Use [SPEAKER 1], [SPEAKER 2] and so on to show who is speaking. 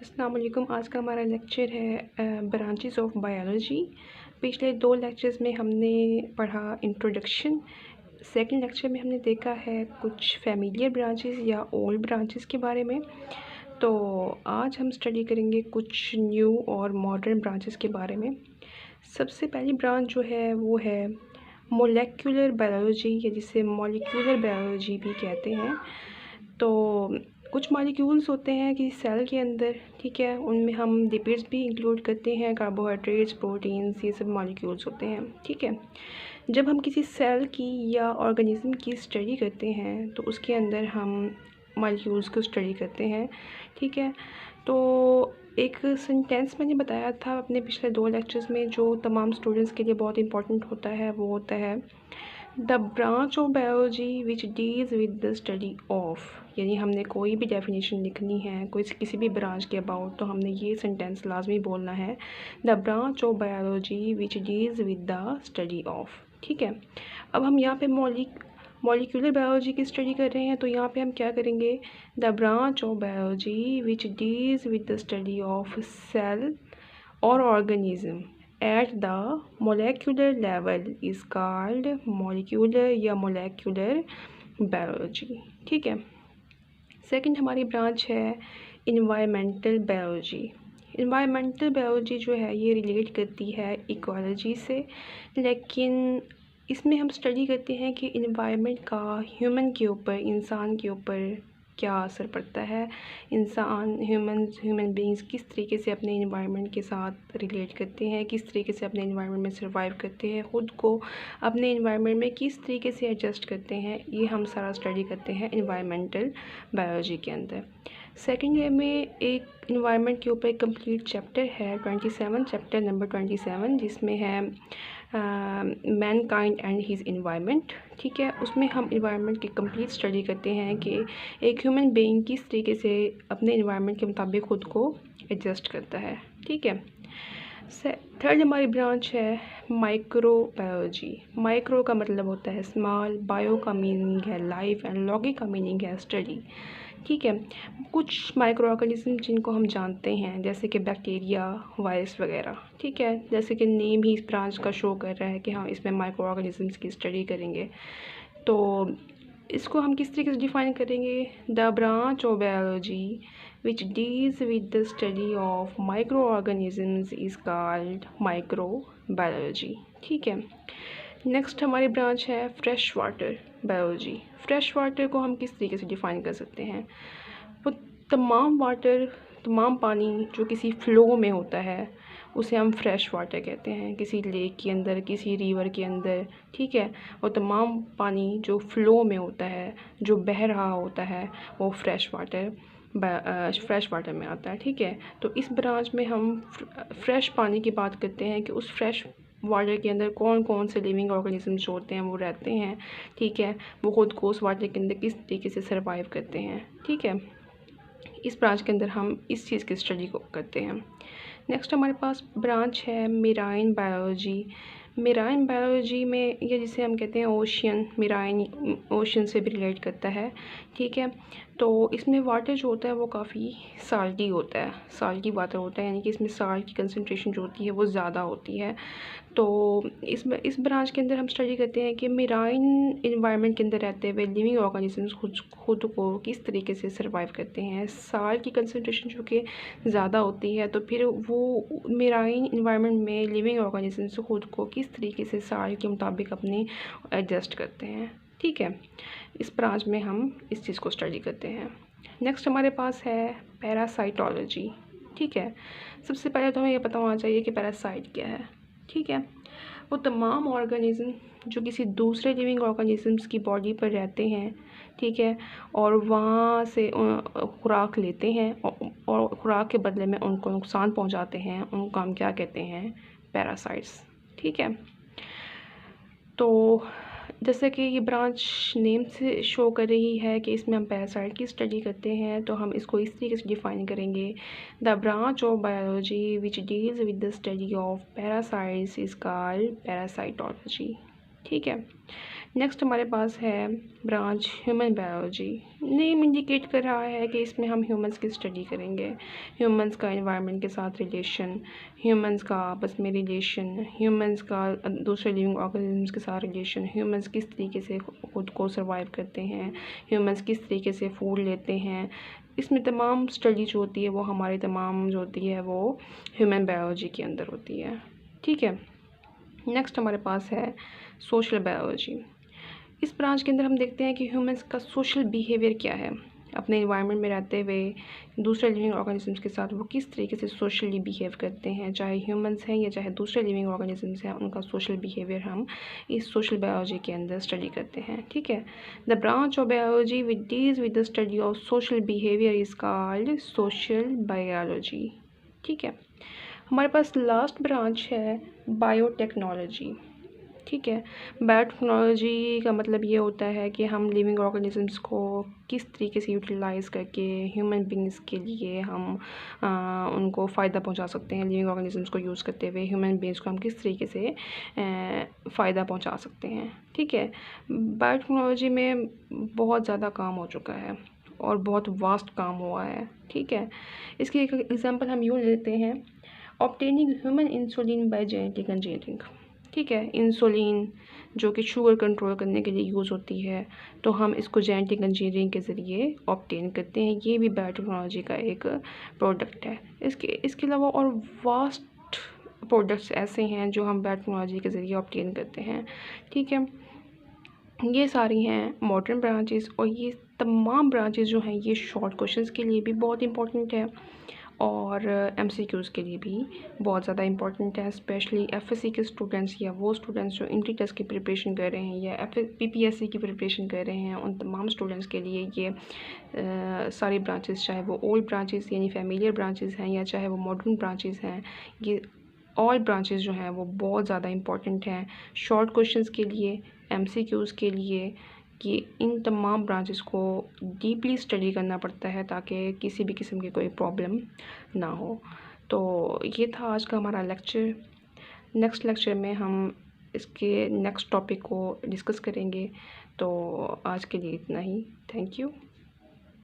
[SPEAKER 1] अस्सलाम वालेकुम। आज का हमारा लेक्चर है ब्रांचेस ऑफ बायोलॉजी। पिछले 2 लेक्चर्स में हमने पढ़ा इंट्रोडक्शन। सेकंड लेक्चर में हमने देखा है कुछ फैमिलियर ब्रांचेस या ओल्ड ब्रांचेस के बारे में। तो आज हम स्टडी करेंगे कुछ न्यू और मॉडर्न ब्रांचेस के बारे में। सबसे पहली ब्रांच जो है वो है मोलेक्युलर बायोलॉजी, या जिसे मॉलिक्यूलर बायोलॉजी भी कहते हैं। तो कुछ मॉलिक्यूल्स होते हैं कि सेल के अंदर, ठीक है, उनमें हम लिपिड्स भी इंक्लूड करते हैं, कार्बोहाइड्रेट्स, प्रोटीन्स, ये सब मॉलिक्यूल्स होते हैं, ठीक है। जब हम किसी सेल की या ऑर्गेनिज्म की स्टडी करते हैं तो उसके अंदर हम मॉलिक्यूल्स को स्टडी करते हैं, ठीक है। तो एक सेंटेंस मैंने बताया था अपने पिछले 2 लेक्चर्स में, जो तमाम स्टूडेंट्स के लिए बहुत इंपॉर्टेंट होता है। वो होता है the branch of biology which deals with the study of, यानी हमने कोई भी डेफिनेशन लिखनी है कोई किसी भी ब्रांच के अबाउट, तो हमने ये सेंटेंस लाजमी बोलना है, the branch of biology which deals with the study of, ठीक है। अब हम यहाँ पे मॉलिक्यूलर बायोलॉजी की स्टडी कर रहे हैं, तो यहाँ पे हम क्या करेंगे, the branch of biology which deals with the study of cell और organism at the molecular level is called molecular या molecular biology, ठीक है। सेकंड हमारी ब्रांच है environmental biology। environmental biology जो है ये रिलेट करती है इकोलॉजी से, लेकिन इसमें हम स्टडी करते हैं कि इन्वायरमेंट का ह्यूमन के ऊपर, इंसान के ऊपर क्या असर पड़ता है। इंसान ह्यूमन बींग्स किस तरीके से अपने इन्वायरमेंट के साथ रिलेट करते हैं, किस तरीके से अपने इन्वायरमेंट में सर्वाइव करते हैं, ख़ुद को अपने इन्वायरमेंट में किस तरीके से एडजस्ट करते हैं, ये हम सारा स्टडी करते हैं इन्वायरमेंटल बायोलॉजी के अंदर। सेकेंड ईयर में एक इन्वायरमेंट के ऊपर एक कंप्लीट चैप्टर है 27, चैप्टर नंबर 27, जिसमें है मैनकाइंड एंड हिज इन्वायरमेंट, ठीक है। उसमें हम इन्वायरमेंट की कंप्लीट स्टडी करते हैं कि एक ह्यूमन बीइंग किस तरीके से अपने इन्वायरमेंट के मुताबिक ख़ुद को एडजस्ट करता है, ठीक है। थर्ड हमारी ब्रांच है माइक्रो बायोलॉजी। माइक्रो का मतलब होता है स्मॉल, बायो का मीनिंग है लाइफ, एंड लॉगी का मीनिंग है स्टडी, ठीक है। कुछ माइक्रो ऑर्गेनिज्म जिनको हम जानते हैं, जैसे कि बैक्टीरिया, वायरस वगैरह, ठीक है, जैसे कि नेम ही इस ब्रांच का शो कर रहा है कि हाँ इसमें माइक्रो ऑर्गेनिजम्स की स्टडी करेंगे। तो इसको हम किस तरीके से डिफ़ाइन करेंगे, the branch of biology which deals with the study of micro organisms is called micro biology, ठीक है। नेक्स्ट हमारी ब्रांच है fresh water biology. Fresh water को हम किस तरीके से डिफ़ाइन कर सकते हैं, वो तमाम पानी जो किसी फ़्लो में होता है उसे हम फ्रेश वाटर कहते हैं। किसी लेक के अंदर, किसी रिवर के अंदर, ठीक है, वो तमाम पानी जो फ़्लो में होता है, जो बह रहा होता है, वो फ्रेश वाटर में आता है, ठीक है। तो इस ब्रांच में हम फ्रेश पानी की बात करते हैं कि उस फ्रेश वाटर के अंदर कौन कौन से लिविंग ऑर्गेनिजम्स जो होते हैं वो रहते हैं, ठीक है, वो ख़ुद को उस वाटर के अंदर किस तरीके से सर्वाइव करते हैं, ठीक है। इस ब्रांच के अंदर हम इस चीज़ की स्टडी को करते हैं। नेक्स्ट हमारे पास ब्रांच है मेराइन बायोलॉजी। मेराइन बायोलॉजी में, या जिसे हम कहते हैं ओशियन, मेराइन ओशन से भी रिलेट करता है, ठीक है। तो इसमें वाटर जो होता है वो काफ़ी साल्टी होता है, साल्टी वाटर होता है, यानी कि इसमें साल्ट की कंसंट्रेशन जो होती है वो ज़्यादा होती है। तो इस ब्रांच के अंदर हम स्टडी करते हैं कि मेराइन इन्वायरमेंट के अंदर रहते हुए लिविंग ऑर्गेनिजम्स खुद को किस तरीके से सर्वाइव करते हैं। साल्ट की कंसंट्रेशन जो कि ज़्यादा होती है, तो फिर वो मेराइन इन्वायरमेंट में लिविंग ऑर्गेनिजम्स खुद को किस तरीके से साल्ट के मुताबिक अपनी एडजस्ट करते हैं, ठीक है। इस ब्रांच में हम इस चीज़ को स्टडी करते हैं। नेक्स्ट हमारे पास है पैरासाइटोलॉजी, ठीक है। सबसे पहले तो हमें ये पता होना चाहिए कि पैरासाइट क्या है, ठीक है। वो तमाम ऑर्गेनिज्म जो किसी दूसरे लिविंग ऑर्गेनिजम्स की बॉडी पर रहते हैं, ठीक है, और वहाँ से खुराक लेते हैं और खुराक के बदले में उनको नुकसान पहुँचाते हैं, उनको हम क्या कहते हैं, पैरासाइट्स, ठीक है। तो जैसे कि ये ब्रांच नेम से शो कर रही है कि इसमें हम पैरासाइट की स्टडी करते हैं, तो हम इसको इस तरीके से डिफ़ाइन करेंगे, the branch of biology which deals with the study of parasites is called parasitology, ठीक है। नेक्स्ट हमारे पास है branch human biology. Name indicate कर रहा है कि इसमें हम ह्यूमंस की स्टडी करेंगे, ह्यूमंस का एनवायरनमेंट के साथ रिलेशन, ह्यूमंस का आपस में रिलेशन, ह्यूमंस का दूसरे लिविंग ऑर्गेनिजम्स के साथ रिलेशन, ह्यूमंस किस तरीके से खुद को सर्वाइव करते हैं, ह्यूमंस किस तरीके से फूड लेते हैं। इसमें तमाम स्टडी जो होती है वो हमारी तमाम जो होती है वो ह्यूमन बायोलॉजी के अंदर होती है। ठीक है। नेक्स्ट हमारे पास है सोशल बायोलॉजी। इस ब्रांच के अंदर हम देखते हैं कि ह्यूमंस का सोशल बिहेवियर क्या है, अपने इन्वायरमेंट में रहते हुए दूसरे लिविंग ऑर्गेनिजम्स के साथ वो किस तरीके से सोशली बिहेव करते हैं, चाहे ह्यूमंस हैं या चाहे दूसरे लिविंग ऑर्गेनिजम्स हैं, उनका सोशल बिहेवियर हम इस सोशल बायोलॉजी के अंदर स्टडी करते हैं। ठीक है। The branch of biology which deals with the study of social behaviour is called social biology. ठीक है। हमारे पास लास्ट ब्रांच है बायोटेक्नोलॉजी। ठीक है। बायोटेक्नोलॉजी का मतलब ये होता है कि हम लिविंग ऑर्गेनिजम्स को किस तरीके से यूटिलाइज़ करके ह्यूमन बींग्स के लिए हम उनको फ़ायदा पहुंचा सकते हैं, लिविंग ऑर्गेनिजम्स को यूज़ करते हुए ह्यूमन बींग्स को हम किस तरीके से फ़ायदा पहुंचा सकते हैं। ठीक है। बायोटेक्नोलॉजी में बहुत ज़्यादा काम हो चुका है और बहुत वास्ट काम हुआ है। ठीक है। इसकी एक एग्जांपल हम यूँ लेते हैं, obtaining human insulin bye genetic engineering. ठीक है। इंसुलिन जो कि शुगर कंट्रोल करने के लिए यूज़ होती है, तो हम इसको जेनेटिक इंजीनियरिंग के ज़रिए ऑब्टेन करते हैं। ये भी बायोटेक्नोलॉजी का एक प्रोडक्ट है। इसके अलावा और वास्ट प्रोडक्ट्स ऐसे हैं जो हम बायोटेक्नोलॉजी के ज़रिए ऑब्टेन करते हैं। ठीक है। ये सारी हैं मॉडर्न ब्रांचेस, और ये तमाम ब्रांचेस जो हैं ये शॉर्ट क्वेश्चंस के लिए भी बहुत इंपॉर्टेंट है और एमसीक्यूज़ के लिए भी बहुत ज़्यादा इंपॉर्टेंट है। स्पेशली एफएससी के स्टूडेंट्स या वो स्टूडेंट्स जो इंट्री टेस्ट की प्रिपरेशन कर रहे हैं या पीपीएससी की प्रिपरेशन कर रहे हैं, उन तमाम स्टूडेंट्स के लिए ये सारी ब्रांचेस, चाहे वो ओल्ड ब्रांचेस यानी फैमिलियर ब्रांचेस हैं या चाहे वो मॉडर्न ब्रांचेस हैं, ये ऑल ब्रांचेस जो हैं वो बहुत ज़्यादा इंपॉर्टेंट हैं शॉर्ट क्वेश्चंस के लिए, एमसीक्यूज़ के लिए। कि इन तमाम ब्रांचेस को डीपली स्टडी करना पड़ता है ताकि किसी भी किस्म की कोई प्रॉब्लम ना हो। तो ये था आज का हमारा लेक्चर। नेक्स्ट लेक्चर में हम इसके नेक्स्ट टॉपिक को डिस्कस करेंगे। तो आज के लिए इतना ही। Thank you.